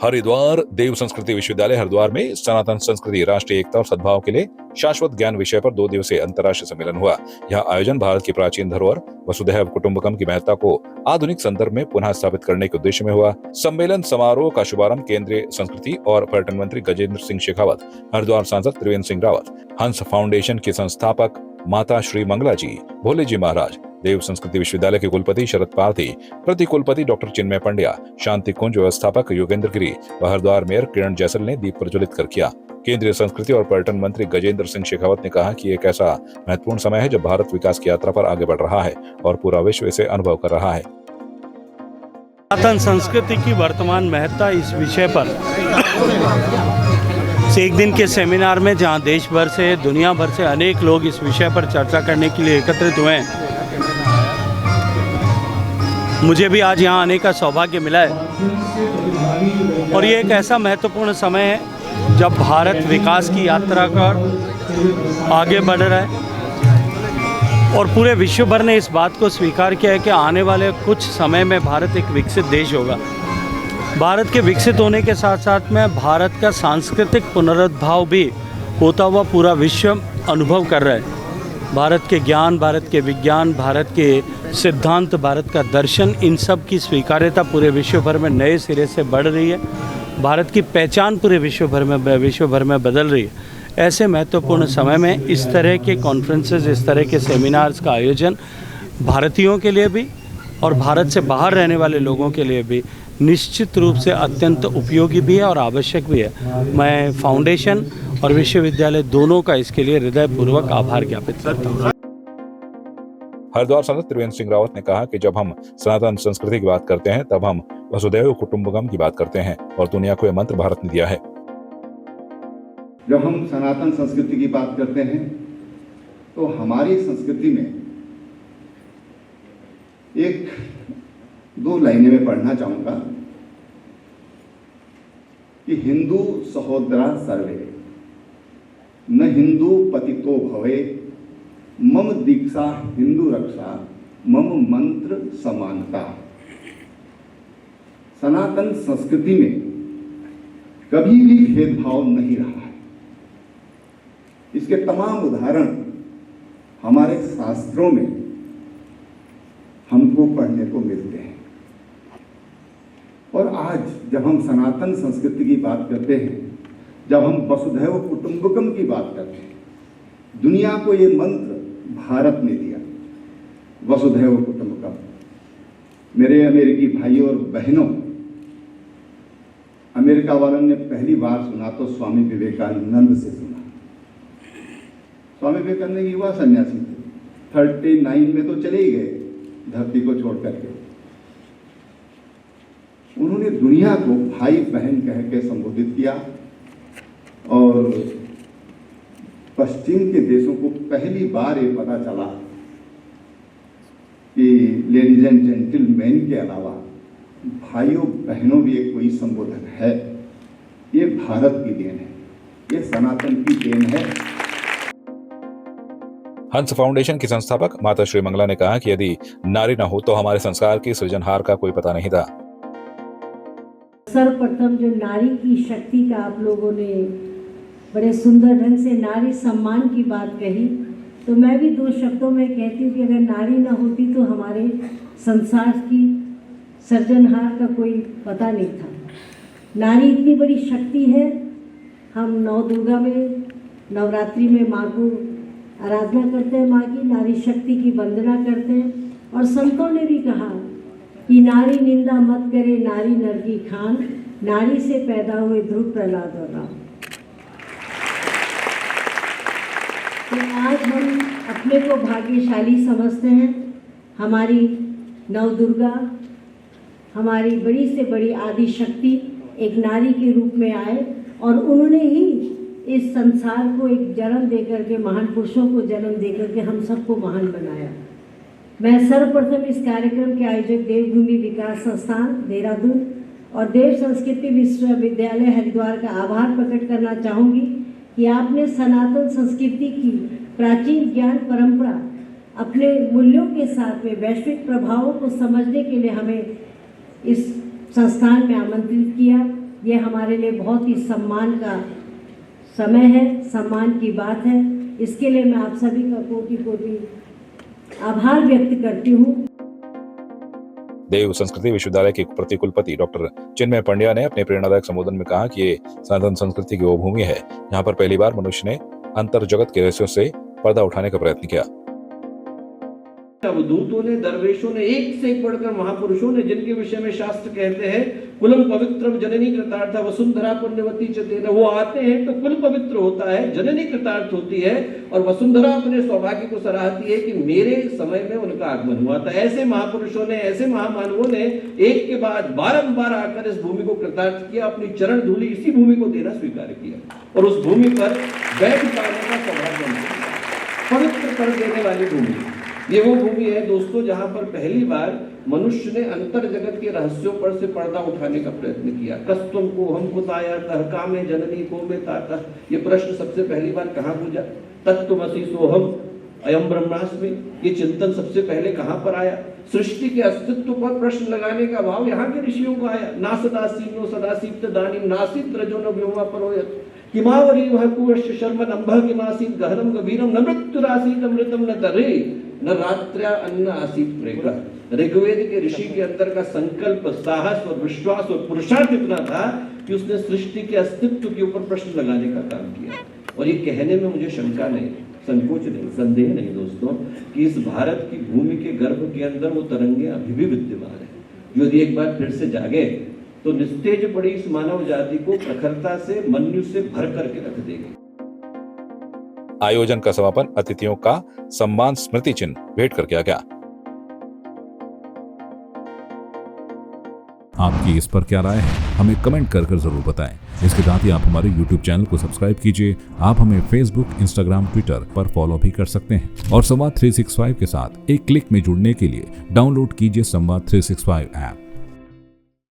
हरिद्वार देव संस्कृति विश्वविद्यालय हरिद्वार में सनातन संस्कृति, राष्ट्रीय एकता और सद्भाव के लिए शाश्वत ज्ञान विषय पर 2 दिवसीय अंतर्राष्ट्रीय सम्मेलन हुआ। यह आयोजन भारत की प्राचीन धरोहर वसुधैव कुटुंबकम की महत्ता को आधुनिक संदर्भ में पुनः स्थापित करने के उद्देश्य में हुआ। सम्मेलन समारोह का शुभारंभ केंद्रीय संस्कृति और पर्यटन मंत्री गजेंद्र सिंह शेखावत, हरिद्वार सांसद त्रिवेंद्र सिंह रावत, हंस फाउंडेशन के संस्थापक माता श्री मंगला जी, भोले जी महाराज, देव संस्कृति विश्वविद्यालय के कुलपति शरद पारधी, प्रति कुलपति डॉक्टर चिन्मय पंड्या, शांति कुंज व्यवस्थापक योगेंद्र गिरी व हरिद्वार मेयर किरण जैसल ने दीप प्रज्वलित कर किया। केंद्रीय संस्कृति और पर्यटन मंत्री गजेंद्र सिंह शेखावत ने कहा कि एक ऐसा महत्वपूर्ण समय है जब भारत विकास की यात्रा पर आगे बढ़ रहा है और पूरा विश्व इसे अनुभव कर रहा है। सनातन संस्कृति की वर्तमान महत्ता इस विषय पर एक दिन के सेमिनार में, जहां देश भर से, दुनिया भर से अनेक लोग इस विषय पर चर्चा करने के लिए एकत्रित हुए हैं, मुझे भी आज यहाँ आने का सौभाग्य मिला है। और ये एक ऐसा महत्वपूर्ण समय है जब भारत विकास की यात्रा कर आगे बढ़ रहा है और पूरे विश्व भर ने इस बात को स्वीकार किया है कि आने वाले कुछ समय में भारत एक विकसित देश होगा। भारत के विकसित होने के साथ साथ में भारत का सांस्कृतिक पुनरुद्धार भी होता हुआ पूरा विश्व अनुभव कर रहा है। भारत के ज्ञान, भारत के विज्ञान, भारत के सिद्धांत, भारत का दर्शन, इन सब की स्वीकार्यता पूरे विश्व भर में नए सिरे से बढ़ रही है। भारत की पहचान पूरे विश्व भर में बदल रही है। ऐसे महत्वपूर्ण समय में इस तरह के कॉन्फ्रेंसेस, इस तरह के सेमिनार्स का आयोजन भारतीयों के लिए भी और भारत से बाहर रहने वाले लोगों के लिए भी निश्चित रूप से अत्यंत उपयोगी भी है और आवश्यक भी है। मैं फाउंडेशन और विश्वविद्यालय दोनों का इसके लिए हृदयपूर्वक आभार ज्ञापित करता हूँ। हरिद्वार सांसद त्रिवेंद्र सिंह रावत ने कहा कि जब हम सनातन संस्कृति की बात करते हैं तब हम वसुधैव कुटुंबकम की बात करते हैं और दुनिया को यह मंत्र भारत ने दिया है। जब हम सनातन संस्कृति की बात करते हैं तो हमारी संस्कृति में एक 2 लाइनें में पढ़ना चाहूंगा कि हिंदू सहोदरा सर्वे न हिंदू पतितो भवे, मम दीक्षा हिंदू रक्षा, मम मंत्र समानता। सनातन संस्कृति में कभी भी भेदभाव नहीं रहा है। इसके तमाम उदाहरण हमारे शास्त्रों में हमको पढ़ने को मिलते हैं। और आज जब हम सनातन संस्कृति की बात करते हैं, जब हम वसुधैव कुटुंबकम की बात करते हैं, दुनिया को ये मंत्र भारत ने दिया, वसुधैव कुटुंबकम। मेरे अमेरिकी भाइयों और बहनों, अमेरिका वालों ने पहली बार सुना तो स्वामी विवेकानंद से सुना। स्वामी विवेकानंद युवा सन्यासी थे, 39 में तो चले ही गए धरती को छोड़ करके। उन्होंने दुनिया को भाई बहन कह के संबोधित किया और पश्चिम के देशों को पहली बार ये पता चला कि लेडीज एंड जेंटलमैन के अलावा भाइयों बहनों भी एक कोई संबोधन है। ये भारत की देन है, ये सनातन की देन है। हंस फाउंडेशन की संस्थापक माता श्री मंगला ने कहा कि यदि नारी न हो तो हमारे संस्कार की सृजनहार का कोई पता नहीं था। सर्वप्रथम जो नारी की शक्ति का आप लोगों ने बड़े सुंदर ढंग से नारी सम्मान की बात कही, तो मैं भी 2 शब्दों में कहती हूँ कि अगर नारी न होती तो हमारे संसार की सृजनहार का कोई पता नहीं था। नारी इतनी बड़ी शक्ति है। हम नौ दुर्गा में, नवरात्रि में माँ को आराधना करते हैं, माँ की नारी शक्ति की वंदना करते हैं। और संतों ने भी कहा कि नारी निंदा मत करे, नारी नर की खान, नारी से पैदा हुए ध्रुव, प्रहलाद और राम। तो आज हम अपने को भाग्यशाली समझते हैं। हमारी नव दुर्गा, हमारी बड़ी से बड़ी आदि शक्ति एक नारी के रूप में आए और उन्होंने ही इस संसार को एक जन्म देकर के, महान पुरुषों को जन्म देकर के हम सबको महान बनाया। मैं सर्वप्रथम इस कार्यक्रम के आयोजक देवभूमि विकास संस्थान देहरादून और देव संस्कृति विश्वविद्यालय हरिद्वार का आभार प्रकट करना चाहूँगी कि आपने सनातन संस्कृति की प्राचीन ज्ञान परंपरा अपने मूल्यों के साथ में वैश्विक प्रभावों को समझने के लिए हमें इस संस्थान में आमंत्रित किया। ये हमारे लिए बहुत ही सम्मान का समय है, सम्मान की बात है। इसके लिए मैं आप सभी का कोटि कोटि आभार व्यक्त करती हूँ। देव संस्कृति विश्वविद्यालय के प्रतिकुलपति डॉक्टर चिन्मय पंड्या ने अपने प्रेरणादायक संबोधन में कहा कि ये सनातन संस्कृति की वो भूमि है जहाँ पर पहली बार मनुष्य ने अंतर जगत के रहस्यों से पर्दा उठाने का प्रयत्न किया। अवधूतों ने, दरवेशों ने, एक से एक बढ़कर महापुरुषों ने, जिनके विषय में शास्त्र कहते हैं कुलम पवित्रम जननी कृतार्थ वसुंधरा पुण्यवती च तेन, वो आते हैं तो कुल पवित्र होता है, जननी कृतार्थ होती है और वसुंधरा अपने सौभाग्य को सराहती है कि मेरे समय में उनका आगमन हुआ था। ऐसे महापुरुषों ने, ऐसे महामानवों ने एक के बाद बारंबार आकर इस भूमि को कृतार्थ किया, अपनी चरण धूलि इसी भूमि को देना स्वीकार किया और उस भूमि पर बैठ पाने का सौभाग्य पवित्र कर देने वाली भूमि। ये वो भूमि है दोस्तों जहां पर पहली बार मनुष्य ने अंतर जगत के रहस्यों पर से पर्दा उठाने का प्रयत्न किया। कस्तुम को हम कुताया तह कामे जननी को में ताता, ये प्रश्न सबसे पहली बार कहाँ पूछा? तत्त्वमसि सोहम अयम ब्रह्मास्मि, ये चिंतन सबसे पहले कहाँ पर आया? सृष्टि के अस्तित्व पर प्रश्न लगाने का भाव यहाँ के ऋषियों को आया। ना सदासीनो सदासीप्त दानीम नासित रजो न व्योमा परोयत किमावरी वह कुवश्य शर्म नंभ किमासीत गहनम गभीरम न मृत्युरासीत अमृतम न तरे न रात्र्या अन्न आसीत प्रेगा। ऋग्वेद के ऋषि के अंदर का संकल्प, साहस और विश्वास और पुरुषार्थ इतना था कि उसने सृष्टि के अस्तित्व के ऊपर प्रश्न लगाने का काम किया। और ये कहने में मुझे शंका नहीं, संकोच नहीं, संदेह नहीं दोस्तों कि इस भारत की भूमि के गर्भ के अंदर वो तरंगे अभी भी विद्यमान है, जो यदि एक बार फिर से जागे तो निस्तेज पड़ी इस मानव जाति को प्रखरता से, मन्यु से भर करके रख देगी। आयोजन का समापन अतिथियों का सम्मान स्मृति चिन्ह भेंट कर किया गया। आपकी इस पर क्या राय है, हमें कमेंट कर जरूर बताएं। इसके साथ ही आप हमारे YouTube चैनल को सब्सक्राइब कीजिए। आप हमें Facebook, Instagram, Twitter पर फॉलो भी कर सकते हैं और संवाद 365 के साथ एक क्लिक में जुड़ने के लिए डाउनलोड कीजिए संवाद 365 ऐप।